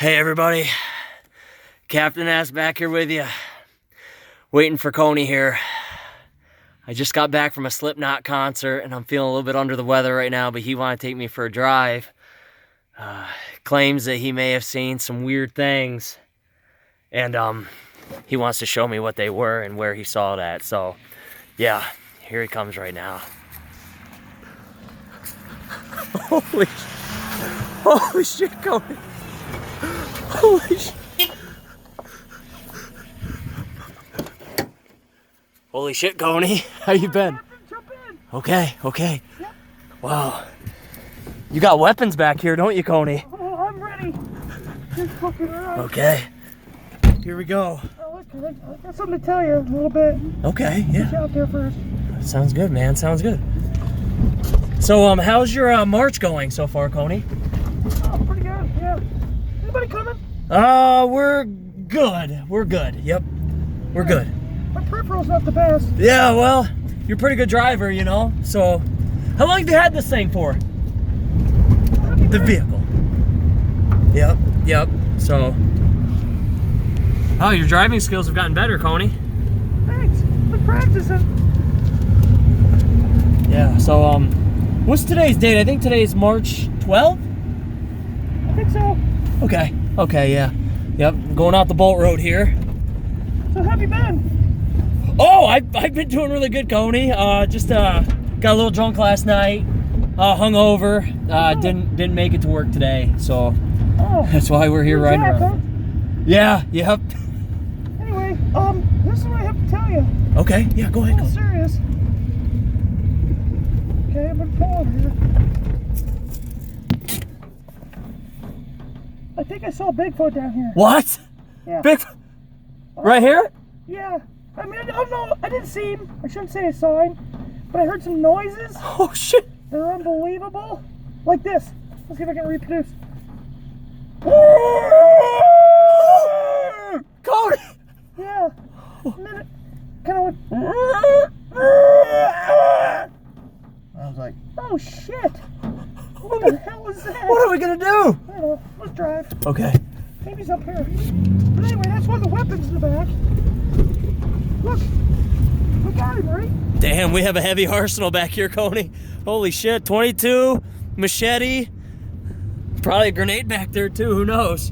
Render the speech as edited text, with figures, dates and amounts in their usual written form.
Hey everybody, Captain Ass back here with you, waiting for Coney here. I just got back from a Slipknot concert and I'm feeling a little bit under the weather right now, but he wanted to take me for a drive. Claims that he may have seen some weird things and he wants to show me what they were and where he saw that. So yeah, here he comes right now. Holy shit, Coney. Holy shit. Holy shit, Coney. How you been? Okay. Yep. Wow. You got weapons back here, don't you, Coney? Oh, I'm ready. Just fucking around. Okay. Here we go. Oh, okay. I got something to tell you a little bit. Okay, yeah. Get out there first. Sounds good, man. Sounds good. So, how's your march going so far, Coney? Oh, pretty good, yeah. Anybody coming? We're good. We're good. Yep. We're good. My peripheral's not the best. Yeah, well, you're a pretty good driver, you know. So, how long have you had this thing for? The vehicle. Yep. So, oh, your driving skills have gotten better, Coney. Thanks. Been practicing. Yeah, so, what's today's date? I think today's March 12th? I think so. Okay, yeah. Yep, going out the Bolt Road here. So how have you been? Oh, I've been doing really good, Coney. Just got a little drunk last night. Hungover. Didn't make it to work today, so that's why we're here riding around. Huh? Yeah, yep. Anyway, this is what I have to tell you. Okay, yeah, go ahead. I'm serious. Okay, I'm gonna pull over here. I think I saw Bigfoot down here. What? Yeah. Bigfoot? Right here? Yeah. I mean, I don't know. I didn't see him. I shouldn't say I saw him. But I heard some noises. Oh, shit. They're unbelievable. Like this. Let's see if I can reproduce. Coney! Yeah. And then it kind of went. I was like, oh shit. What the hell is that? What are we gonna do? I don't know. Let's drive. Okay. Maybe he's up here. But anyway, that's why the weapon's in the back. Look. We got him, right? Damn, we have a heavy arsenal back here, Coney. Holy shit, 22, machete, probably a grenade back there too, who knows?